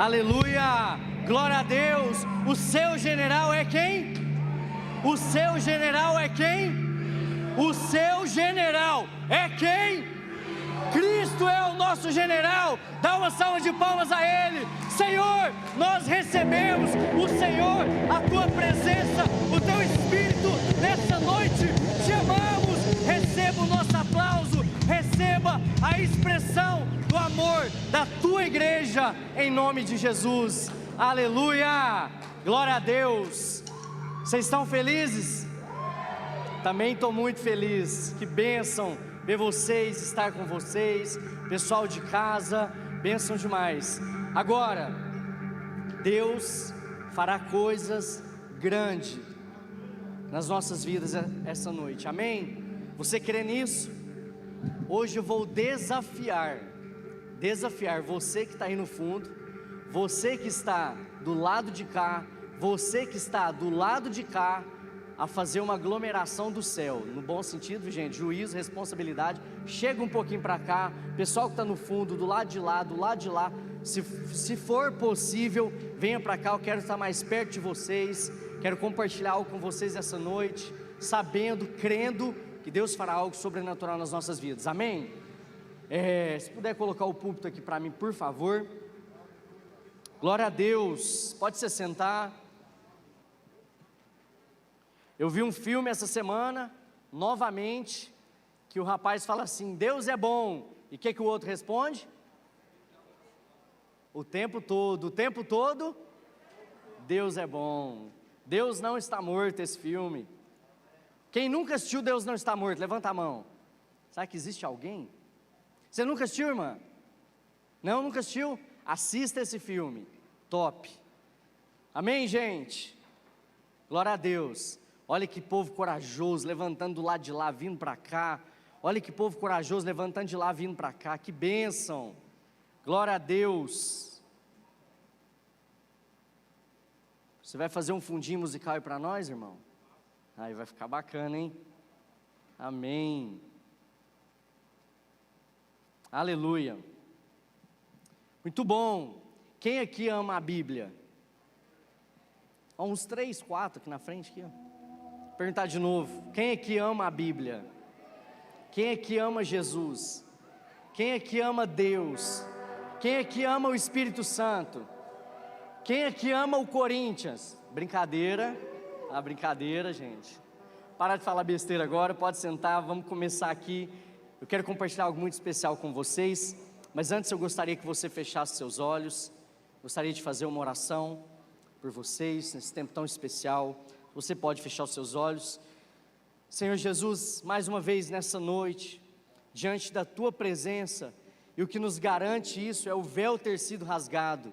Aleluia, glória a Deus. O seu general é quem? O seu general é quem? O seu general é quem? Cristo é o nosso general. Dá uma salva de palmas a Ele. Senhor, nós recebemos o Senhor, a Tua presença, o Teu Espírito nessa noite. Te amamos. Receba o nosso aplauso, receba a expressão do amor da Tua igreja, em nome de Jesus. Aleluia, glória a Deus. Vocês estão felizes? Também estou muito feliz. Que bênção ver vocês, estar com vocês, pessoal de casa, bênção demais. Agora, Deus fará coisas grandes nas nossas vidas essa noite, amém? Você crê nisso? Hoje eu vou desafiar você que está aí no fundo, você que está do lado de cá, você que está do lado de cá, a fazer uma aglomeração do céu, no bom sentido, gente, juízo, responsabilidade. Chega um pouquinho para cá, pessoal que está no fundo, do lado de lá, do lado de lá, se for possível, venha para cá. Eu quero estar mais perto de vocês, quero compartilhar algo com vocês essa noite, sabendo, crendo que Deus fará algo sobrenatural nas nossas vidas, amém? Se puder colocar o púlpito aqui para mim, por favor. Glória a Deus, pode se sentar. Eu vi um filme essa semana, novamente, que o rapaz fala assim: Deus é bom. E o que o outro responde? O tempo todo, Deus é bom. Deus não está morto, esse filme. Quem nunca assistiu Deus não está morto? Levanta a mão. Será que existe alguém? Você nunca assistiu, irmã? Não, nunca assistiu? Assista esse filme, top. Amém, gente? Glória a Deus. Olha que povo corajoso, levantando do lado de lá, vindo para cá. Olha que povo corajoso, levantando de lá, vindo para cá. Que bênção, glória a Deus. Você vai fazer um fundinho musical aí para nós, irmão? Aí vai ficar bacana, hein? Amém. Aleluia. Muito bom. Quem aqui ama a Bíblia? Ó, uns 3, 4 aqui na frente, aqui, ó. Perguntar de novo, quem aqui ama a Bíblia? Quem aqui ama Jesus? Quem aqui ama Deus? Quem aqui ama o Espírito Santo? Quem aqui ama o Corinthians? Brincadeira, brincadeira, gente. Para de falar besteira agora, pode sentar, vamos começar aqui. Eu quero compartilhar algo muito especial com vocês, mas antes eu gostaria que você fechasse seus olhos. Gostaria de fazer uma oração por vocês, nesse tempo tão especial. Você pode fechar os seus olhos. Senhor Jesus, mais uma vez nessa noite, diante da Tua presença, e o que nos garante isso é o véu ter sido rasgado,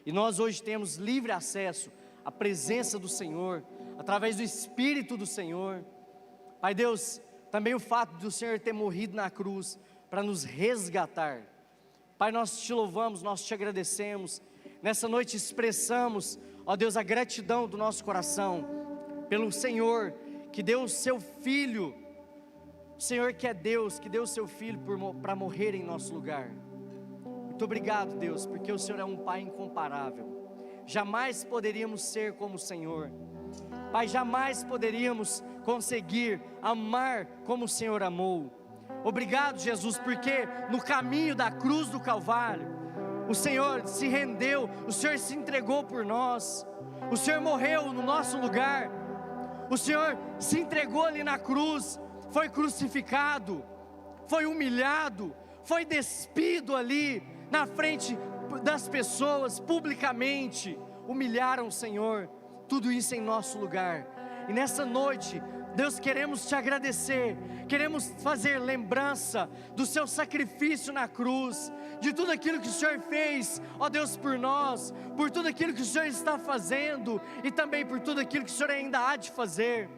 e nós hoje temos livre acesso à presença do Senhor, através do Espírito do Senhor. Pai Deus, também o fato do Senhor ter morrido na cruz, para nos resgatar. Pai, nós te louvamos, nós te agradecemos, nessa noite expressamos, ó Deus, a gratidão do nosso coração, pelo Senhor, que deu o seu Filho, o Senhor que é Deus, que deu o seu Filho para morrer em nosso lugar. Muito obrigado, Deus, porque o Senhor é um Pai incomparável. Jamais poderíamos ser como o Senhor, Pai, jamais poderíamos conseguir amar como o Senhor amou. Obrigado, Jesus, porque no caminho da cruz do Calvário, o Senhor se rendeu, o Senhor se entregou por nós, o Senhor morreu no nosso lugar, o Senhor se entregou ali na cruz, foi crucificado, foi humilhado, foi despido ali na frente das pessoas, publicamente, humilharam o Senhor, tudo isso em nosso lugar. E nessa noite, Deus, queremos te agradecer, queremos fazer lembrança do seu sacrifício na cruz, de tudo aquilo que o Senhor fez, ó Deus, por nós, por tudo aquilo que o Senhor está fazendo, e também por tudo aquilo que o Senhor ainda há de fazer.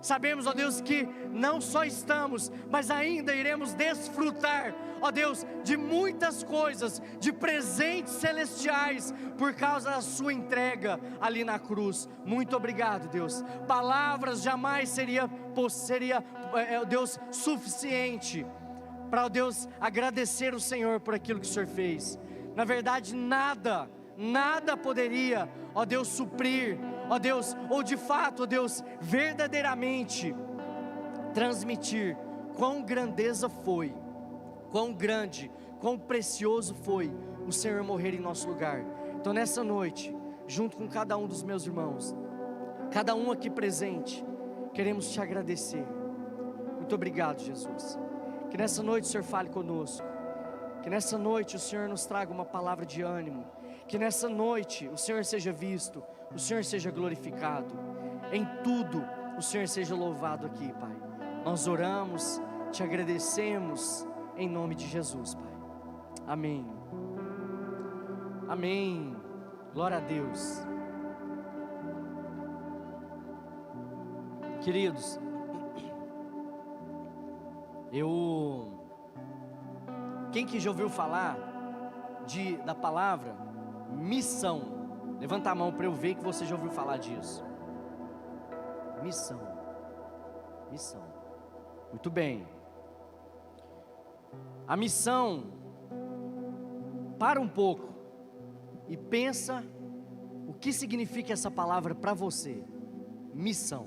Sabemos, ó Deus, que não só estamos, mas ainda iremos desfrutar, ó Deus, de muitas coisas, de presentes celestiais, por causa da sua entrega ali na cruz. Muito obrigado, Deus. Palavras jamais seria Deus, suficiente para, ó Deus, agradecer o Senhor por aquilo que o Senhor fez. Na verdade, nada nada poderia, ó Deus, suprir, ó Deus, ou de fato, ó Deus, verdadeiramente transmitir quão grandeza foi, quão grande, quão precioso foi o Senhor morrer em nosso lugar. Então nessa noite, junto com cada um dos meus irmãos, cada um aqui presente, queremos te agradecer. Muito obrigado, Jesus. Que nessa noite o Senhor fale conosco, que nessa noite o Senhor nos traga uma palavra de ânimo, que nessa noite o Senhor seja visto, o Senhor seja glorificado, em tudo o Senhor seja louvado aqui, Pai. Nós oramos, te agradecemos, em nome de Jesus, Pai. Amém. Amém. Glória a Deus. Queridos, quem que já ouviu falar da palavra missão? Levanta a mão para eu ver que você já ouviu falar disso. Missão. Muito bem. A missão, para um pouco e pensa o que significa essa palavra para você. Missão.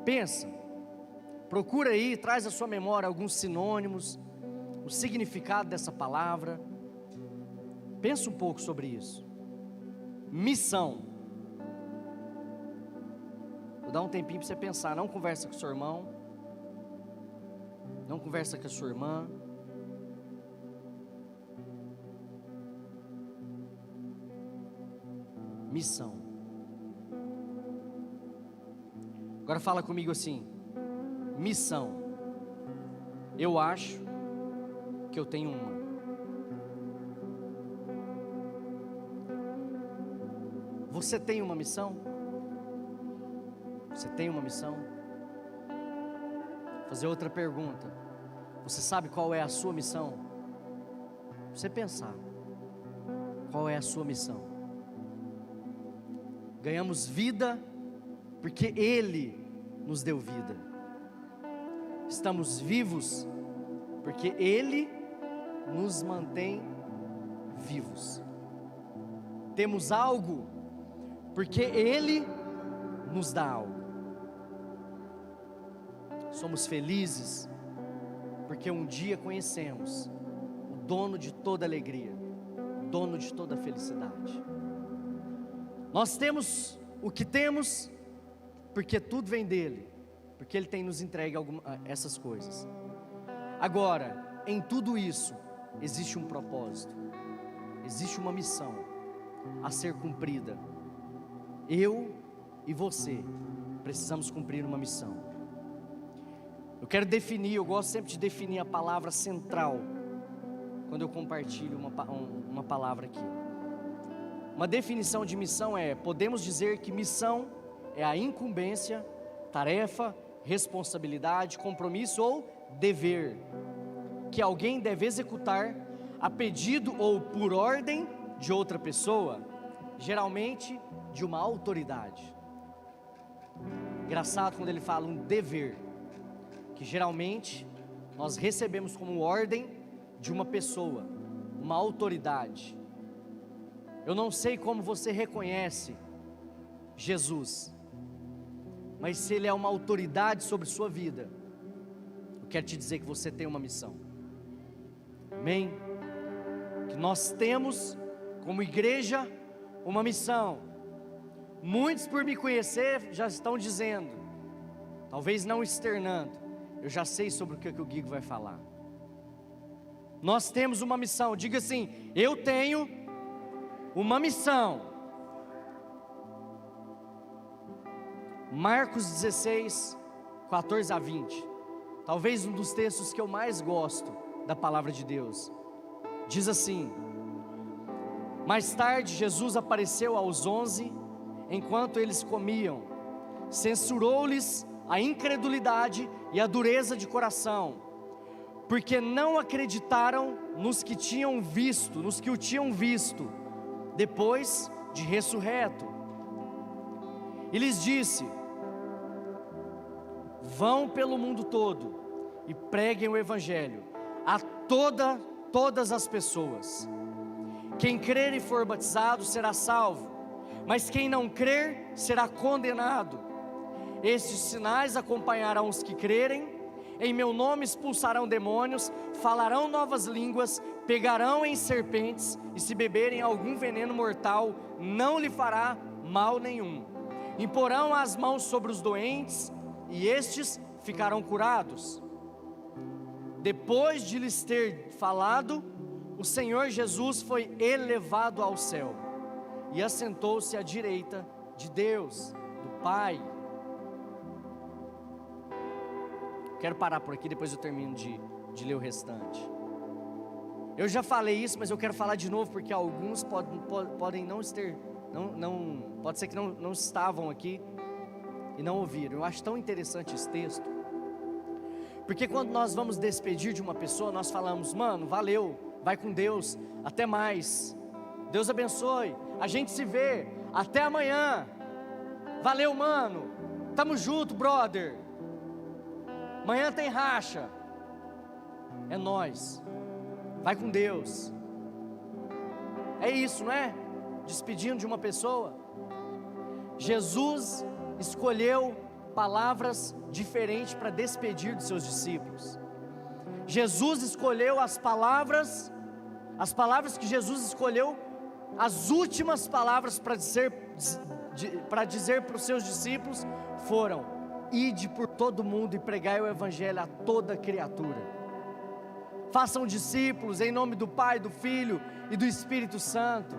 Pensa, procura aí, traz à sua memória alguns sinônimos, o significado dessa palavra. Pensa um pouco sobre isso. Missão. Vou dar um tempinho para você pensar. Não conversa com seu irmão, não conversa com a sua irmã. Missão. Agora fala comigo assim: missão. Eu acho que eu tenho uma. Você tem uma missão? Você tem uma missão? Vou fazer outra pergunta. Você sabe qual é a sua missão? Você pensar, qual é a sua missão? Ganhamos vida porque Ele nos deu vida. Estamos vivos porque Ele nos mantém vivos. Temos algo porque Ele nos dá algo. Somos felizes porque um dia conhecemos o dono de toda alegria, o dono de toda felicidade. Nós temos o que temos porque tudo vem dele, porque ele tem nos entregue essas coisas. Agora, em tudo isso existe um propósito, existe uma missão a ser cumprida. Eu e você precisamos cumprir uma missão. Eu quero definir, eu gosto sempre de definir a palavra central quando eu compartilho uma palavra aqui. Uma definição de missão podemos dizer que missão é a incumbência, tarefa, responsabilidade, compromisso ou dever que alguém deve executar a pedido ou por ordem de outra pessoa, geralmente de uma autoridade. Engraçado quando ele fala um dever, que geralmente nós recebemos como ordem de uma pessoa, uma autoridade. Eu não sei como você reconhece Jesus, mas se Ele é uma autoridade sobre sua vida, eu quero te dizer que você tem uma missão. Amém? Que nós temos como igreja uma missão. Muitos por me conhecer já estão dizendo, talvez não externando, eu já sei sobre o que o Guigo vai falar. Nós temos uma missão. Diga assim: eu tenho uma missão. Marcos 16, 14 a 20. Talvez um dos textos que eu mais gosto da palavra de Deus. Diz assim: mais tarde Jesus apareceu aos 11, enquanto eles comiam. Censurou-lhes a incredulidade e a dureza de coração, porque não acreditaram nos que o tinham visto, depois de ressurreto. E lhes disse: vão pelo mundo todo e preguem o Evangelho a todas as pessoas. Quem crer e for batizado será salvo, mas quem não crer será condenado. Estes sinais acompanharão os que crerem. Em meu nome expulsarão demônios, falarão novas línguas, pegarão em serpentes, e se beberem algum veneno mortal, não lhe fará mal nenhum. Imporão as mãos sobre os doentes, e estes ficarão curados. Depois de lhes ter falado, o Senhor Jesus foi elevado ao céu, e assentou-se à direita de Deus, do Pai. Quero parar por aqui, depois eu termino de ler o restante. Eu já falei isso, mas eu quero falar de novo, porque alguns podem não ter, pode ser que não estavam aqui e não ouviram. Eu acho tão interessante esse texto, porque quando nós vamos despedir de uma pessoa, nós falamos: mano, valeu, vai com Deus, até mais, Deus abençoe, a gente se vê, até amanhã, valeu mano, tamo junto brother, amanhã tem racha, é nóis, vai com Deus. É isso, não é? Despedindo de uma pessoa. Jesus escolheu palavras diferentes para despedir de seus discípulos. Jesus escolheu as palavras que Jesus escolheu, as últimas palavras para dizer para os seus discípulos foram: ide por todo mundo e pregai o evangelho a toda criatura. Façam discípulos em nome do Pai, do Filho e do Espírito Santo.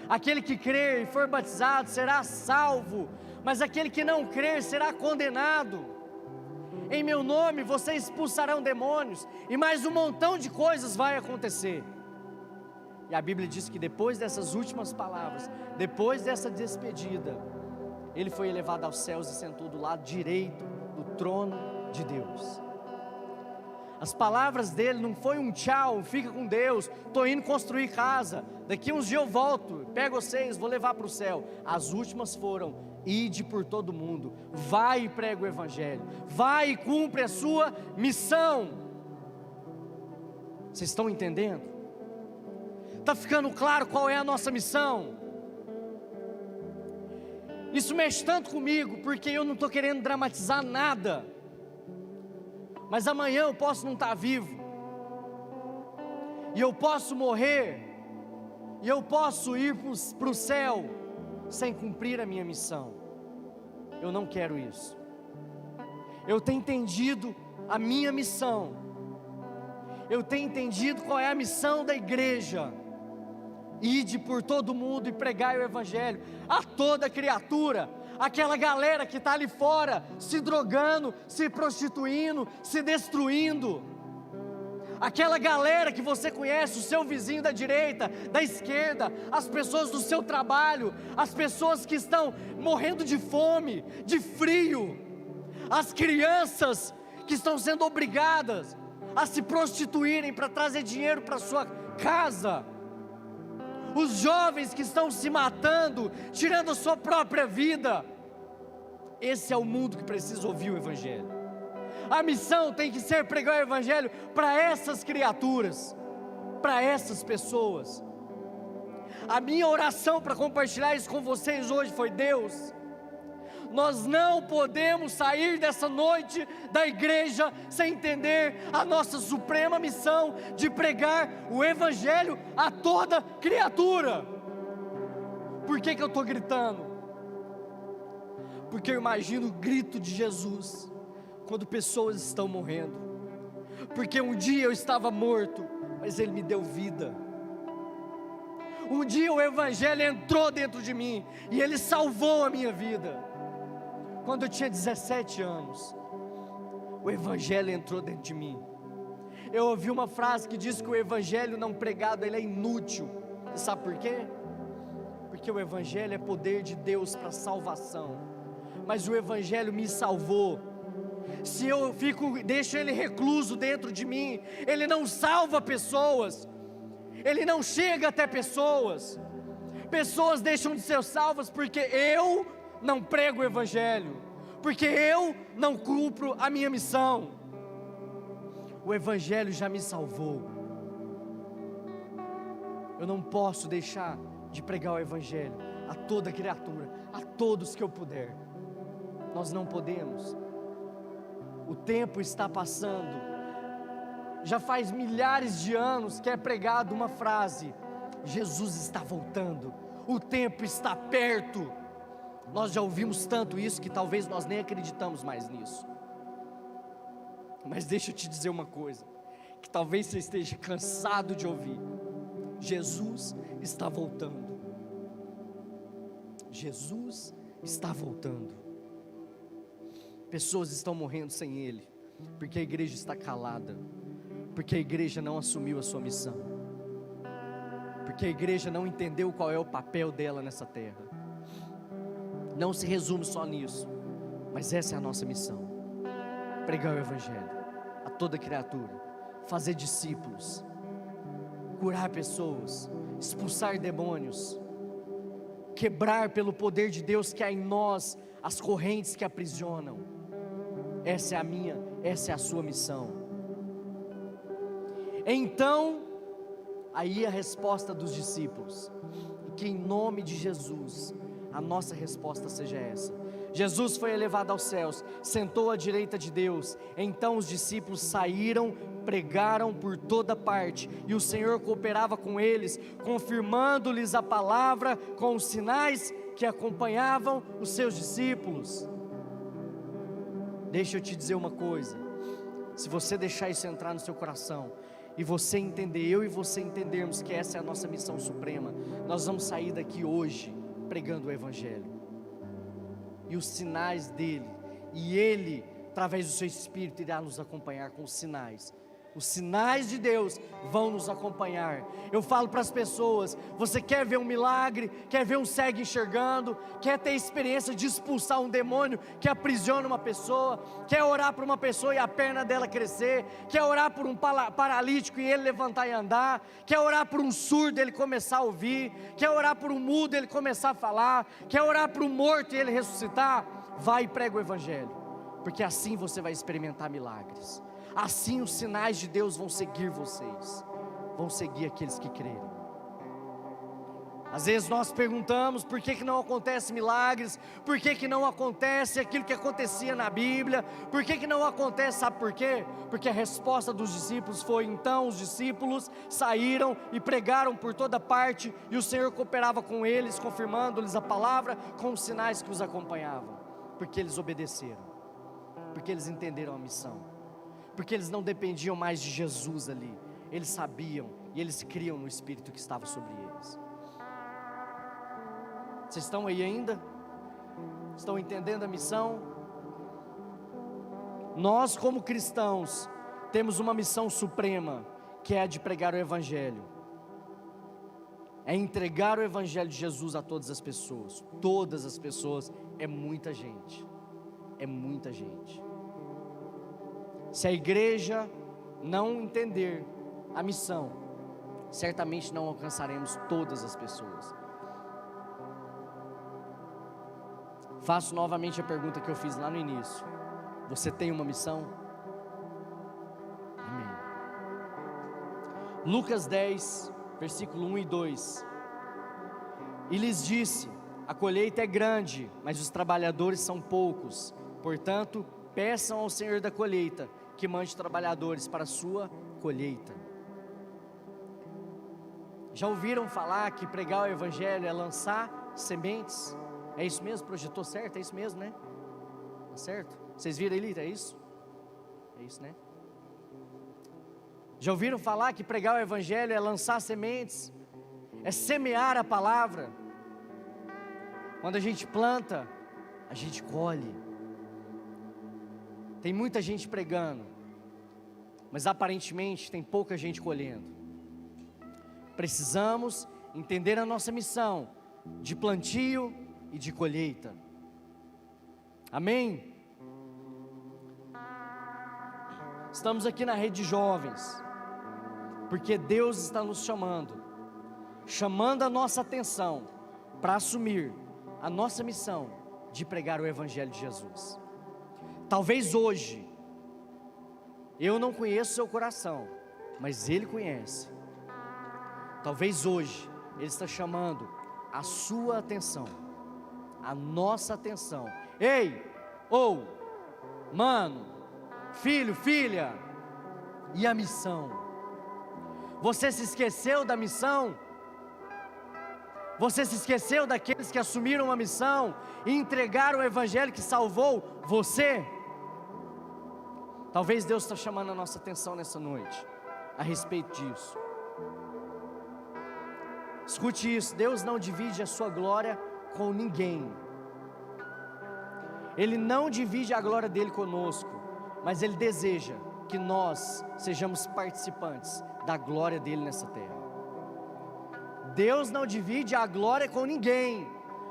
Aquele que crer e for batizado será salvo, mas aquele que não crer será condenado. Em meu nome vocês expulsarão demônios, e mais um montão de coisas vai acontecer. E a Bíblia diz que depois dessas últimas palavras, depois dessa despedida, ele foi elevado aos céus e sentou do lado direito do trono de Deus. As palavras dele não foi um tchau, fica com Deus, estou indo construir casa, daqui uns dias eu volto, pego vocês, vou levar para o céu. As últimas foram: ide por todo mundo, vai e prega o evangelho, vai e cumpre a sua missão. Vocês estão entendendo? Está ficando claro qual é a nossa missão? Isso mexe tanto comigo, porque eu não estou querendo dramatizar nada, mas amanhã eu posso não estar vivo, e eu posso morrer, e eu posso ir para o céu sem cumprir a minha missão. Eu não quero isso. Eu tenho entendido a minha missão, eu tenho entendido qual é a missão da igreja: ide por todo mundo e pregai o evangelho a toda criatura. Aquela galera que está ali fora, se drogando, se prostituindo, se destruindo, aquela galera que você conhece, o seu vizinho da direita, da esquerda, as pessoas do seu trabalho, as pessoas que estão morrendo de fome, de frio, as crianças que estão sendo obrigadas a se prostituírem para trazer dinheiro para sua casa, os jovens que estão se matando, tirando a sua própria vida. Esse é o mundo que precisa ouvir o evangelho. A missão tem que ser pregar o evangelho para essas criaturas, para essas pessoas. A minha oração para compartilhar isso com vocês hoje foi: Deus, nós não podemos sair dessa noite da igreja sem entender a nossa suprema missão de pregar o evangelho a toda criatura. Por que eu estou gritando? Porque eu imagino o grito de Jesus quando pessoas estão morrendo. Porque um dia eu estava morto, mas Ele me deu vida. Um dia o evangelho entrou dentro de mim e Ele salvou a minha vida. Quando eu tinha 17 anos, o evangelho entrou dentro de mim. Eu ouvi uma frase que diz que o evangelho não pregado, ele é inútil. E sabe por quê? Porque o evangelho é poder de Deus para salvação. Mas o evangelho me salvou. Se eu deixo ele recluso dentro de mim, ele não salva pessoas, ele não chega até pessoas. Pessoas deixam de ser salvas porque eu não prego o evangelho, porque eu não cumpro a minha missão. O evangelho já me salvou. Eu não posso deixar de pregar o Evangelho a toda criatura, a todos que eu puder. Nós não podemos. O tempo está passando. Já faz milhares de anos que é pregado uma frase: Jesus está voltando, o tempo está perto. Nós já ouvimos tanto isso que talvez nós nem acreditamos mais nisso. Mas deixa eu te dizer uma coisa, que talvez você esteja cansado de ouvir: Jesus está voltando. Jesus está voltando. Pessoas estão morrendo sem Ele, porque a igreja está calada, porque a igreja não assumiu a sua missão, porque a igreja não entendeu qual é o papel dela nessa terra. Não se resume só nisso, mas essa é a nossa missão: pregar o Evangelho a toda criatura, fazer discípulos, curar pessoas, expulsar demônios, quebrar pelo poder de Deus que há em nós as correntes que aprisionam. Essa é a minha, essa é a sua missão. Então, aí a resposta dos discípulos, e que em nome de Jesus a nossa resposta seja essa. Jesus foi elevado aos céus, sentou à direita de Deus. Então os discípulos saíram, pregaram por toda parte, e o Senhor cooperava com eles, confirmando-lhes a palavra com os sinais que acompanhavam os seus discípulos. Deixa eu te dizer uma coisa: se você deixar isso entrar no seu coração, e você entender, eu e você entendermos que essa é a nossa missão suprema, nós vamos sair daqui hoje pregando o Evangelho, e os sinais dele, e ele, através do seu Espírito, irá nos acompanhar com os sinais. Os sinais de Deus vão nos acompanhar. Eu falo para as pessoas: você quer ver um milagre, quer ver um cego enxergando, quer ter experiência de expulsar um demônio que aprisiona uma pessoa, quer orar por uma pessoa e a perna dela crescer, quer orar por um paralítico e ele levantar e andar, quer orar por um surdo e ele começar a ouvir, quer orar por um mudo e ele começar a falar, quer orar por um morto e ele ressuscitar? Vai e prega o Evangelho, porque assim você vai experimentar milagres. Assim os sinais de Deus vão seguir vocês, vão seguir aqueles que crerem. Às vezes nós perguntamos por que não acontece milagres, por que não acontece aquilo que acontecia na Bíblia, por que não acontece, sabe por quê? Porque a resposta dos discípulos foi: então os discípulos saíram e pregaram por toda parte, e o Senhor cooperava com eles, confirmando-lhes a palavra com os sinais que os acompanhavam, porque eles obedeceram, porque eles entenderam a missão, porque eles não dependiam mais de Jesus ali, eles sabiam e eles criam no Espírito que estava sobre eles. Vocês estão aí ainda? Estão entendendo a missão? Nós, como cristãos, temos uma missão suprema, que é a de pregar o Evangelho, é entregar o Evangelho de Jesus a todas as pessoas. Todas as pessoas, é muita gente, é muita gente. Se a igreja não entender a missão, certamente não alcançaremos todas as pessoas. Faço novamente a pergunta que eu fiz lá no início: você tem uma missão? Amém. Lucas 10, versículo 1 e 2: e lhes disse: a colheita é grande, mas os trabalhadores são poucos. Portanto, peçam ao Senhor da colheita que mande trabalhadores para a sua colheita. Já ouviram falar que pregar o Evangelho é lançar sementes? É isso mesmo? Projetou certo? É isso mesmo, né? Tá certo? Vocês viram ali? É isso? É isso, né? Já ouviram falar que pregar o Evangelho é lançar sementes? É semear a palavra. Quando a gente planta, a gente colhe. Tem muita gente pregando, mas aparentemente tem pouca gente colhendo. Precisamos entender a nossa missão de plantio e de colheita. Amém? Estamos aqui na Rede de Jovens, porque Deus está nos chamando a nossa atenção para assumir a nossa missão de pregar o Evangelho de Jesus. Talvez hoje, eu não conheço seu coração, mas Ele conhece. Talvez hoje Ele está chamando a sua atenção, a nossa atenção. Ei, mano, filho, filha, e a missão? Você se esqueceu da missão? Você se esqueceu daqueles que assumiram a missão e entregaram o evangelho que salvou você? Talvez Deus está chamando a nossa atenção nessa noite a respeito disso. Escute isso: Deus não divide a sua glória com ninguém. Ele não divide a glória dele conosco, mas Ele deseja que nós sejamos participantes da glória dele nessa terra. Deus não divide a glória com ninguém,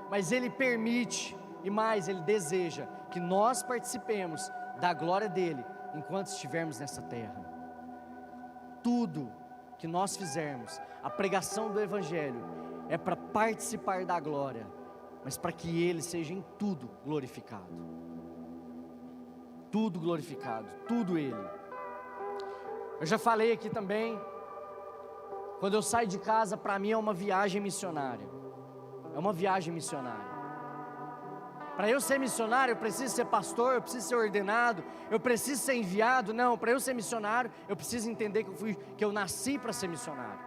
mas Ele permite, e mais, Ele deseja que nós participemos da glória dele enquanto estivermos nessa terra. Tudo que nós fizermos, a pregação do evangelho, é para participar da glória, mas para que Ele seja em tudo glorificado. Tudo glorificado, tudo Ele. Eu já falei aqui também, quando eu saio de casa, para mim é uma viagem missionária. É uma viagem missionária. Para eu ser missionário, eu preciso ser pastor, eu preciso ser ordenado, eu preciso ser enviado. Não, para eu ser missionário, eu preciso entender que eu nasci para ser missionário.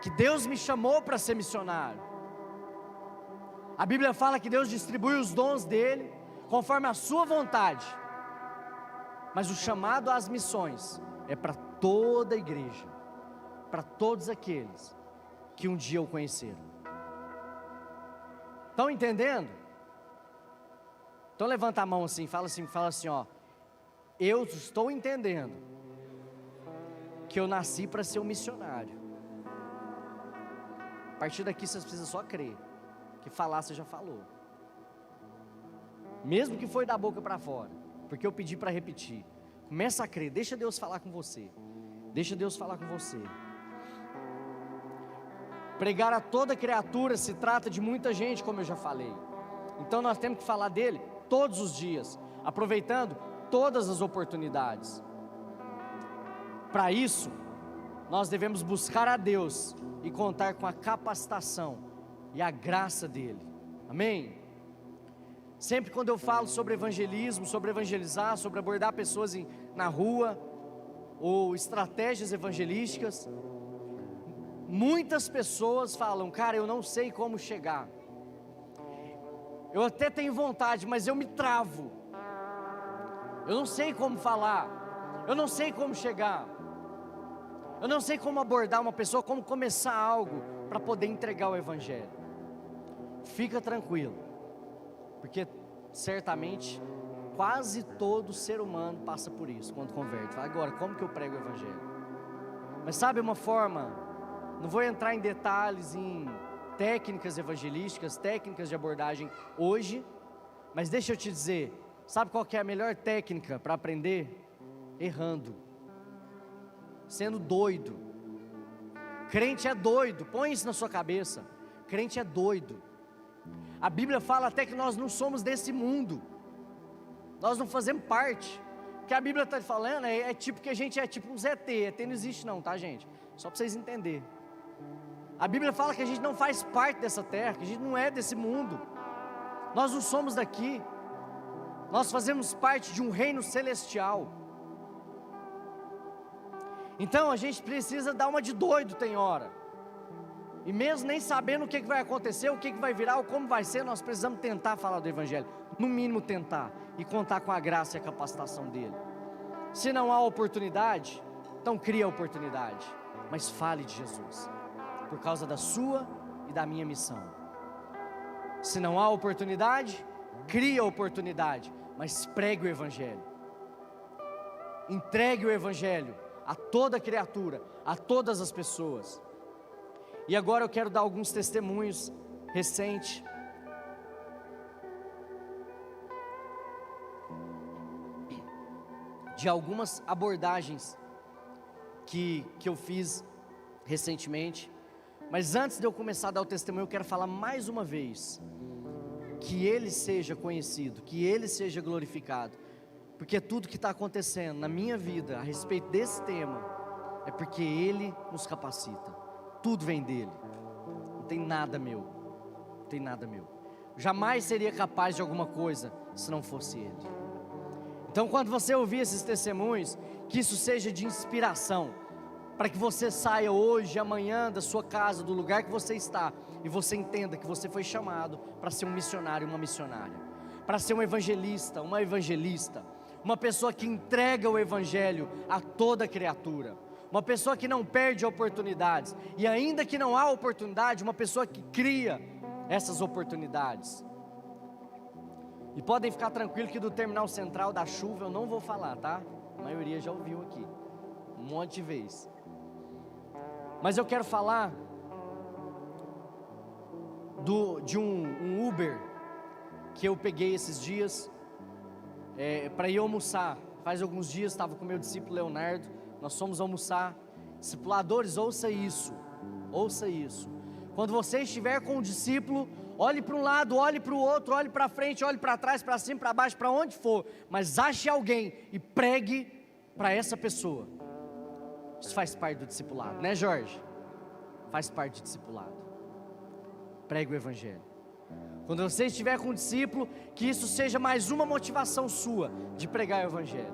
Que Deus me chamou para ser missionário. A Bíblia fala que Deus distribui os dons dele conforme a sua vontade. Mas o chamado às missões é para toda a igreja, para todos aqueles que um dia o conheceram. Estão entendendo? Então levanta a mão assim, fala assim, ó: eu estou entendendo que eu nasci para ser um missionário. A partir daqui vocês precisam só crer, que falar você já falou, mesmo que foi da boca para fora, porque eu pedi para repetir. Começa a crer, deixa Deus falar com você. Deixa Deus falar com você. Pregar a toda criatura se trata de muita gente, como eu já falei. Então nós temos que falar dele todos os dias, aproveitando todas as oportunidades. Para isso, nós devemos buscar a Deus e contar com a capacitação e a graça dele. Amém? Sempre quando eu falo sobre evangelismo, sobre evangelizar, sobre abordar pessoas na rua, ou estratégias evangelísticas, muitas pessoas falam: cara, eu não sei como chegar. Eu até tenho vontade, mas eu me travo. Eu não sei como falar. Eu não sei como chegar. Eu não sei como abordar uma pessoa, como começar algo para poder entregar o evangelho. Fica tranquilo, porque certamente quase todo ser humano passa por isso quando converte. Fala: agora, como que eu prego o evangelho? Mas sabe uma forma, não vou entrar em detalhes, em técnicas evangelísticas, técnicas de abordagem hoje, mas deixa eu te dizer, sabe qual que é a melhor técnica para aprender? Errando, sendo doido. Crente é doido, põe isso na sua cabeça. Crente é doido. A Bíblia fala até que nós não somos desse mundo, nós não fazemos parte. O que a Bíblia está falando tipo que a gente é tipo uns ET. ET não existe não, tá, gente? Só para vocês entenderem. A Bíblia fala que a gente não faz parte dessa terra, que a gente não é desse mundo. Nós não somos daqui. Nós fazemos parte de um reino celestial. Então a gente precisa dar uma de doido, tem hora. E mesmo nem sabendo o que vai acontecer, o que vai virar, ou como vai ser, nós precisamos tentar falar do evangelho. No mínimo tentar, e contar com a graça e a capacitação dele. Se não há oportunidade, então cria a oportunidade, mas fale de Jesus, por causa da sua e da minha missão. Se não há oportunidade, cria a oportunidade, mas pregue o evangelho. Entregue o evangelho a toda criatura, a todas as pessoas. E agora eu quero dar alguns testemunhos recentes. De algumas abordagens que eu fiz recentemente. Mas antes de eu começar a dar o testemunho, eu quero falar mais uma vez: que Ele seja conhecido, que Ele seja glorificado. Porque tudo que está acontecendo na minha vida a respeito desse tema é porque Ele nos capacita. Tudo vem dEle. Não tem nada meu. Não tem nada meu. Jamais seria capaz de alguma coisa se não fosse Ele. Então, quando você ouvir esses testemunhos, que isso seja de inspiração, para que você saia hoje, amanhã da sua casa, do lugar que você está, e você entenda que você foi chamado para ser um missionário, uma missionária, para ser um evangelista, uma evangelista, uma pessoa que entrega o evangelho a toda criatura, uma pessoa que não perde oportunidades, e ainda que não há oportunidade, uma pessoa que cria essas oportunidades. E podem ficar tranquilos que do terminal central da chuva eu não vou falar, tá? A maioria já ouviu aqui, um monte de vezes. Mas eu quero falar de um Uber que eu peguei esses dias para ir almoçar. Faz alguns dias estava com meu discípulo Leonardo, nós fomos almoçar. Discipuladores, ouça isso, ouça isso. Quando você estiver com o discípulo, olhe para um lado, olhe para o outro, olhe para frente, olhe para trás, para cima, para baixo, para onde for, mas ache alguém e pregue para essa pessoa. Isso faz parte do discipulado, né, Jorge? Faz parte do discipulado. Pregue o evangelho. Quando você estiver com um discípulo, que isso seja mais uma motivação sua de pregar o evangelho,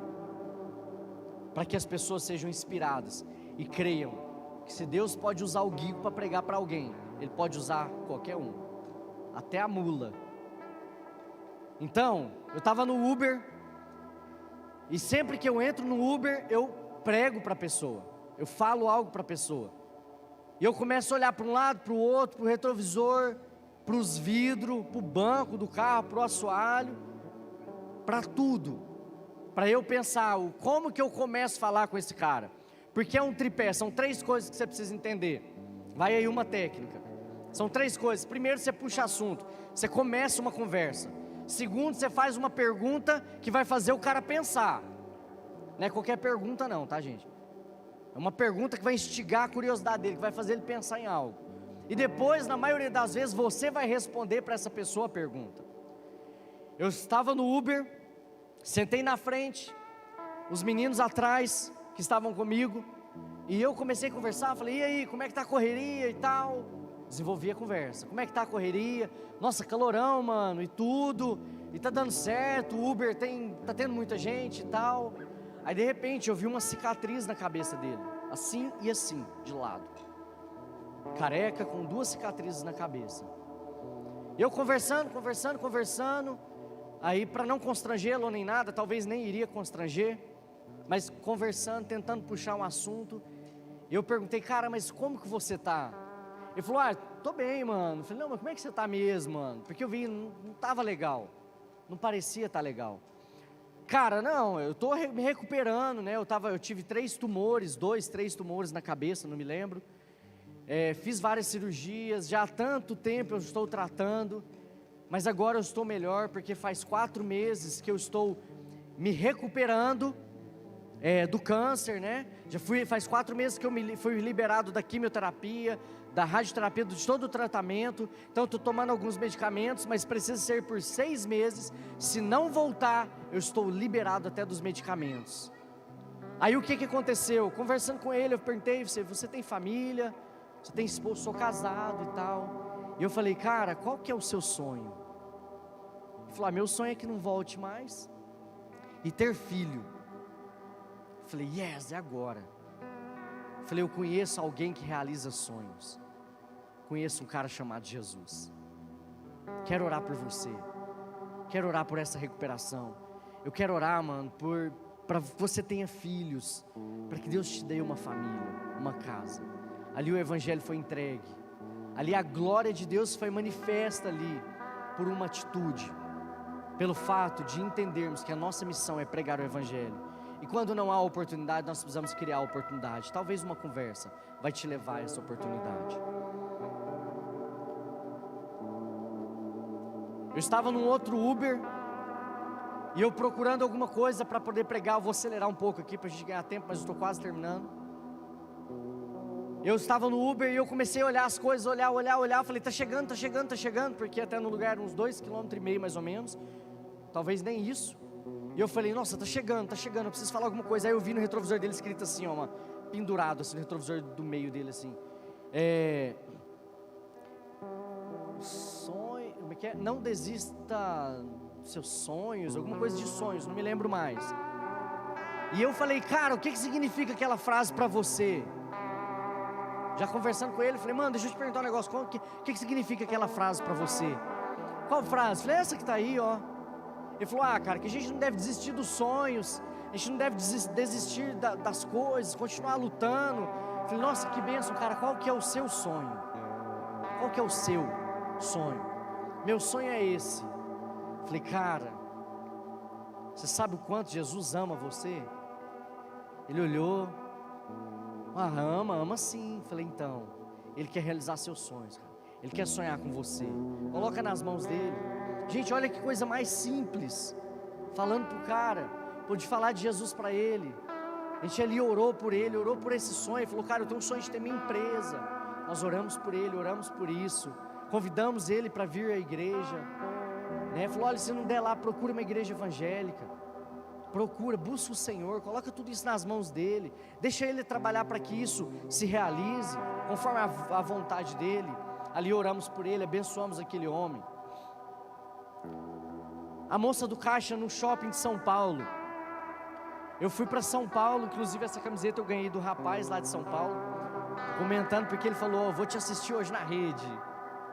para que as pessoas sejam inspiradas e creiam que se Deus pode usar o Guigo para pregar para alguém, Ele pode usar qualquer um, até a mula. Então, eu estava no Uber, e sempre que eu entro no Uber, eu prego para a pessoa, eu falo algo para a pessoa, e eu começo a olhar para um lado, para o outro, para o retrovisor, para os vidros, para o banco do carro, para o assoalho, para tudo, para eu pensar, como que eu começo a falar com esse cara, porque é um tripé, são 3 coisas que você precisa entender, vai aí uma técnica, são 3 coisas. Primeiro, você puxa assunto, você começa uma conversa. Segundo, você faz uma pergunta que vai fazer o cara pensar, não é qualquer pergunta não, tá, gente? É uma pergunta que vai instigar a curiosidade dele, que vai fazer ele pensar em algo. E depois, na maioria das vezes, você vai responder para essa pessoa a pergunta. Eu estava no Uber, sentei na frente, os meninos atrás que estavam comigo, e eu comecei a conversar, falei, e aí, como é que tá a correria e tal? Desenvolvi a conversa, como é que tá a correria? Nossa, calorão, mano, e tudo, e tá dando certo, o Uber tá tendo muita gente e tal. Aí de repente eu vi uma cicatriz na cabeça dele, assim e assim, de lado, careca com 2 cicatrizes na cabeça. Eu conversando, aí para não constrangê-lo nem nada, talvez nem iria constranger, mas conversando, tentando puxar um assunto, eu perguntei, cara, mas como que você tá? Ele falou, tô bem, mano. Eu falei, não, mas como é que você tá mesmo, mano? Porque eu vi, não tava legal, não parecia estar legal. Cara, não, eu tô me recuperando, né? Eu tive 3 tumores, 3 tumores na cabeça, não me lembro. Fiz várias cirurgias, já há tanto tempo eu estou tratando, mas agora eu estou melhor, porque faz 4 meses que eu estou me recuperando do câncer, né? Faz 4 meses que eu fui liberado da quimioterapia, da radioterapia, de todo o tratamento. Então eu estou tomando alguns medicamentos, mas precisa ser por 6 meses. Se não voltar, eu estou liberado até dos medicamentos. Aí o que aconteceu? Conversando com ele, eu perguntei, você tem família? Você tem esposo? Sou casado e tal. E eu falei, cara, qual que é o seu sonho? Ele falou, meu sonho é que não volte mais e ter filho. Eu falei, yes, é agora. Eu falei, eu conheço alguém que realiza sonhos. Conheço um cara chamado Jesus. Quero orar por você. Quero orar por essa recuperação. Eu quero orar, mano, para que você tenha filhos, para que Deus te dê uma família, uma casa. Ali o evangelho foi entregue. Ali a glória de Deus foi manifesta ali por uma atitude, pelo fato de entendermos que a nossa missão é pregar o evangelho. E quando não há oportunidade, nós precisamos criar a oportunidade. Talvez uma conversa vai te levar a essa oportunidade. Eu estava num outro Uber, e eu procurando alguma coisa para poder pregar. Eu vou acelerar um pouco aqui para a gente ganhar tempo, mas eu estou quase terminando. Eu estava no Uber e eu comecei a olhar as coisas, olhar, falei, tá chegando, porque até no lugar era uns 2,5 km mais ou menos, talvez nem isso. E eu falei, nossa, tá chegando, eu preciso falar alguma coisa. Aí eu vi no retrovisor dele escrito assim, ó, pendurado assim, no retrovisor do meio dele assim. Sonho, como é que é? Não desista dos seus sonhos, alguma coisa de sonhos, não me lembro mais. E eu falei, cara, o que significa aquela frase para você? Já conversando com ele, falei, mano, deixa eu te perguntar um negócio, o que significa aquela frase para você? Qual frase? Falei, essa que tá aí, ó. Ele falou, cara, que a gente não deve desistir dos sonhos, a gente não deve desistir das coisas, continuar lutando. Falei, nossa, que bênção, cara, qual que é o seu sonho? Qual que é o seu sonho? Meu sonho é esse. Falei, cara, você sabe o quanto Jesus ama você? Ele olhou, ama sim. Falei, então, Ele quer realizar seus sonhos, cara. Ele quer sonhar com você. Coloca nas mãos dele. Gente, olha que coisa mais simples. Falando pro cara, pude falar de Jesus para ele. A gente ali orou por ele, orou por esse sonho. Ele falou, cara, eu tenho um sonho de ter minha empresa. Nós oramos por ele, oramos por isso. Convidamos ele para vir à igreja, né? Falou, olha, se não der lá, procura uma igreja evangélica. Procura, busca o Senhor, coloca tudo isso nas mãos dele. Deixa ele trabalhar para que isso se realize, conforme a vontade dele. Ali oramos por ele, abençoamos aquele homem. A moça do caixa no shopping de São Paulo. Eu fui para São Paulo, inclusive essa camiseta eu ganhei do rapaz lá de São Paulo, comentando porque ele falou, vou te assistir hoje na rede.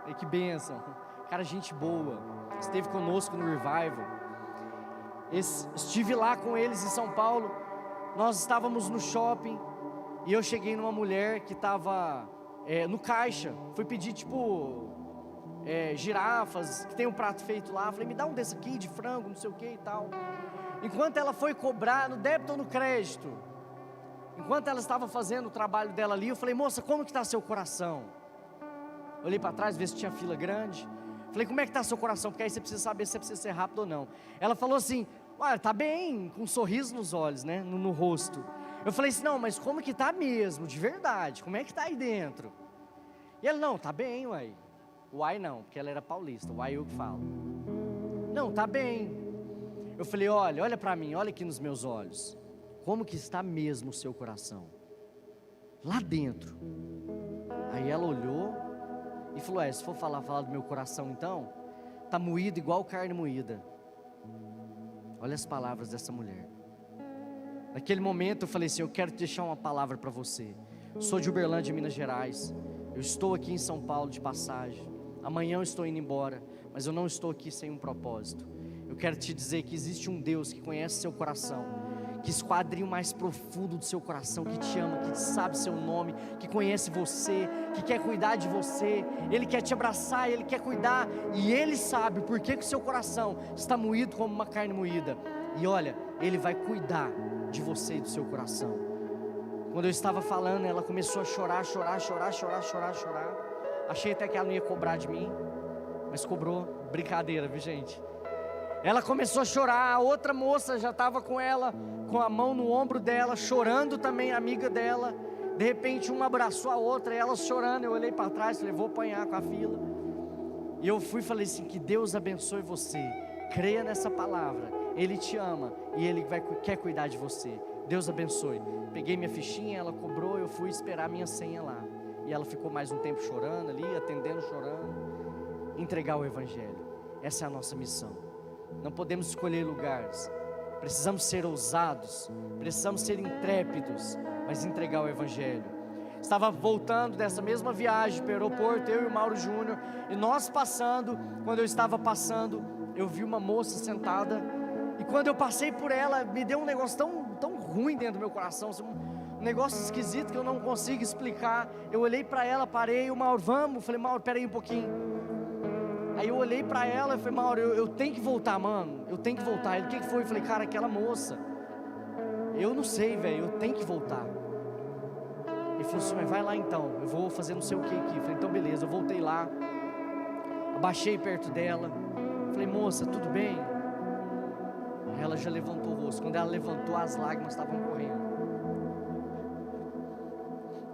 E que bênção, cara, gente boa, esteve conosco no Revival. Estive lá com eles em São Paulo. Nós estávamos no shopping e eu cheguei numa mulher que estava no caixa. Fui pedir girafas, que tem um prato feito lá. Falei, me dá um desse aqui de frango, não sei o que e tal. Enquanto ela foi cobrar no débito ou no crédito, enquanto ela estava fazendo o trabalho dela ali, eu falei, moça, como que está seu coração? Olhei para trás, ver se tinha fila grande. Falei, como é que está seu coração? Porque aí você precisa saber se você precisa ser rápido ou não. Ela falou assim, tá bem, com um sorriso nos olhos, né, no rosto. Eu falei assim, não, mas como que tá mesmo, de verdade? Como é que tá aí dentro? E ela, não, tá bem, uai. Uai não, porque ela era paulista, uai eu que falo. Não, tá bem. Eu falei, olha para mim, olha aqui nos meus olhos. Como que está mesmo o seu coração? Lá dentro. Aí ela olhou e falou, se for falar do meu coração então, tá moído igual carne moída. Olha as palavras dessa mulher. Naquele momento eu falei assim, eu quero te deixar uma palavra para você. Sou de Uberlândia, Minas Gerais. Eu estou aqui em São Paulo de passagem. Amanhã eu estou indo embora, mas eu não estou aqui sem um propósito. Eu quero te dizer que existe um Deus que conhece seu coração, que esquadrinha o mais profundo do seu coração, que te ama, que sabe seu nome, que conhece você, que quer cuidar de você. Ele quer te abraçar, Ele quer cuidar, e Ele sabe por que o seu coração está moído como uma carne moída. E olha, Ele vai cuidar de você e do seu coração. Quando eu estava falando, ela começou a chorar. Achei até que ela não ia cobrar de mim, mas cobrou. Brincadeira, viu, gente? Ela começou a chorar, a outra moça já estava com ela, com a mão no ombro dela, chorando também, amiga dela. De repente uma abraçou a outra, e elas chorando. Eu olhei para trás, falei, vou apanhar com a fila. E eu fui e falei assim, que Deus abençoe você. Creia nessa palavra, Ele te ama e Ele quer cuidar de você. Deus abençoe. Peguei minha fichinha, ela cobrou, eu fui esperar minha senha lá. E ela ficou mais um tempo chorando ali, atendendo, chorando. Entregar o Evangelho, essa é a nossa missão. Não podemos escolher lugares, precisamos ser ousados, precisamos ser intrépidos, mas entregar o Evangelho. Estava voltando dessa mesma viagem para o aeroporto, eu e o Mauro Júnior, e nós passando, quando eu estava passando, eu vi uma moça sentada, e quando eu passei por ela, me deu um negócio tão ruim dentro do meu coração, um negócio esquisito que eu não consigo explicar. Eu olhei para ela, parei, o Mauro, vamos, falei, Mauro, peraí um pouquinho. Aí eu olhei pra ela e falei, Mauro, eu tenho que voltar, mano, eu tenho que voltar. Ele, o que foi? Eu falei, cara, aquela moça, eu não sei, velho, eu tenho que voltar. Ele falou assim, mas vai lá então, eu vou fazer não sei o que aqui. Eu falei, então beleza, eu voltei lá, abaixei perto dela, falei, moça, tudo bem? Aí ela já levantou o rosto. Quando ela levantou, as lágrimas estavam correndo.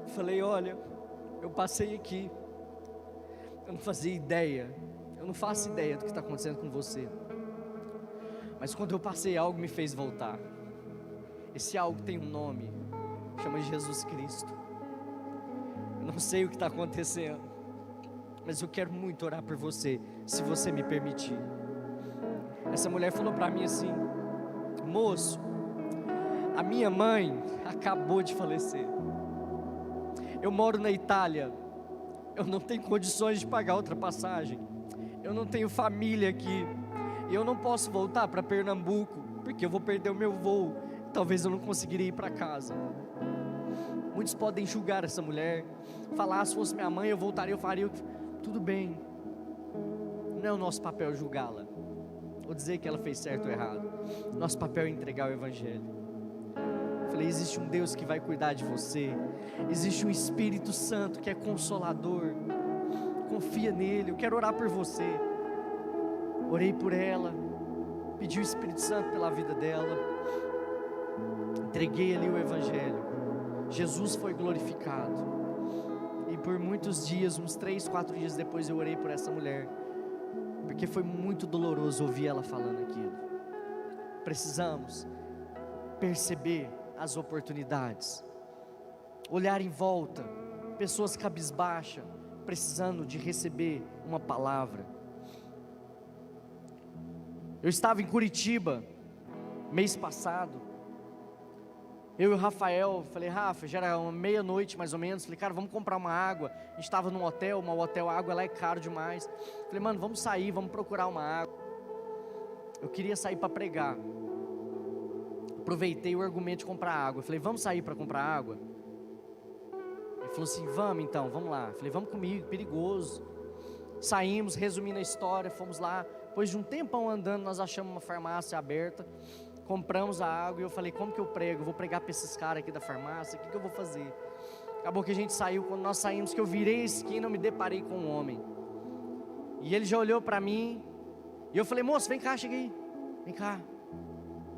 Falei, olha, eu passei aqui, eu não fazia ideia, eu não faço ideia do que está acontecendo com você, mas quando eu passei, algo me fez voltar. Esse algo tem um nome, chama Jesus Cristo. Eu não sei o que está acontecendo, mas eu quero muito orar por você, se você me permitir. Essa mulher falou para mim assim: moço, a minha mãe acabou de falecer, eu moro na Itália, eu não tenho condições de pagar outra passagem, eu não tenho família aqui, e eu não posso voltar para Pernambuco, porque eu vou perder o meu voo, talvez eu não conseguiria ir para casa. Muitos podem julgar essa mulher, falar: se fosse minha mãe eu voltaria, eu faria. Tudo bem, não é o nosso papel julgá-la, ou dizer que ela fez certo ou errado. Nosso papel é entregar o Evangelho. Eu falei: existe um Deus que vai cuidar de você, existe um Espírito Santo que é consolador, confia nele. Eu quero orar por você. Orei por ela, pedi o Espírito Santo pela vida dela, entreguei ali o Evangelho. Jesus foi glorificado, e por muitos dias, uns 3, 4 dias depois, eu orei por essa mulher, porque foi muito doloroso ouvir ela falando aquilo. Precisamos perceber as oportunidades, olhar em volta, pessoas cabisbaixas, precisando de receber uma palavra. Eu estava em Curitiba, mês passado, eu e o Rafael, falei: Rafa, já era uma meia-noite mais ou menos, falei: cara, vamos comprar uma água. A gente estava num hotel, a água lá é caro demais. Falei: mano, vamos sair, vamos procurar uma água. Eu queria sair para pregar, aproveitei o argumento de comprar água. Falei: vamos sair para comprar água? Ele falou assim: vamos então, vamos lá. Falei: vamos comigo, perigoso. Saímos, resumindo a história, fomos lá. Depois de um tempão andando, nós achamos uma farmácia aberta, compramos a água, e eu falei: como que eu prego? Eu vou pregar para esses caras aqui da farmácia, o que eu vou fazer? Acabou que a gente saiu. Quando nós saímos, que eu virei a esquina, eu me deparei com um homem, e ele já olhou para mim, e eu falei: moço, vem cá, chega aí, vem cá.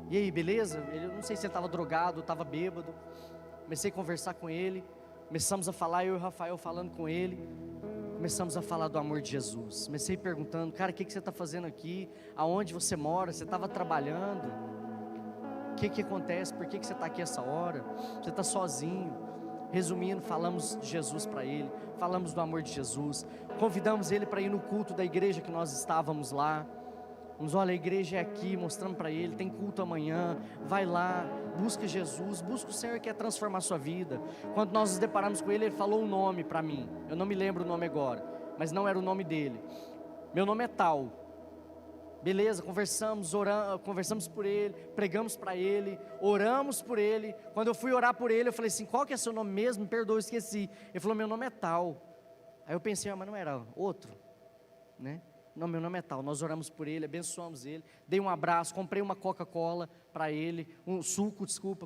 E aí, beleza? Eu não sei se ele estava drogado, estava bêbado. Comecei a conversar com ele, começamos a falar, eu e o Rafael falando com ele, começamos a falar do amor de Jesus. Comecei perguntando: cara, o que você está fazendo aqui? Aonde você mora? Você estava trabalhando? O que acontece? Por que você está aqui essa hora? Você está sozinho? Resumindo, falamos de Jesus para ele, falamos do amor de Jesus, convidamos ele para ir no culto da igreja que nós estávamos lá. Olha, a igreja é aqui, mostrando para ele, tem culto amanhã, vai lá, busca Jesus, busca o Senhor que quer transformar a sua vida. Quando nós nos deparamos com ele, ele falou um nome para mim, eu não me lembro o nome agora, mas não era o nome dele. Meu nome é tal. Beleza, conversamos, oramos, conversamos por ele, pregamos para ele, oramos por ele. Quando eu fui orar por ele, eu falei assim: qual que é seu nome mesmo? Me perdoa, eu esqueci. Ele falou: meu nome é tal. Aí eu pensei: mas não era outro, né? Não, meu nome é tal. Nós oramos por ele, abençoamos ele, dei um abraço, comprei uma Coca-Cola para ele,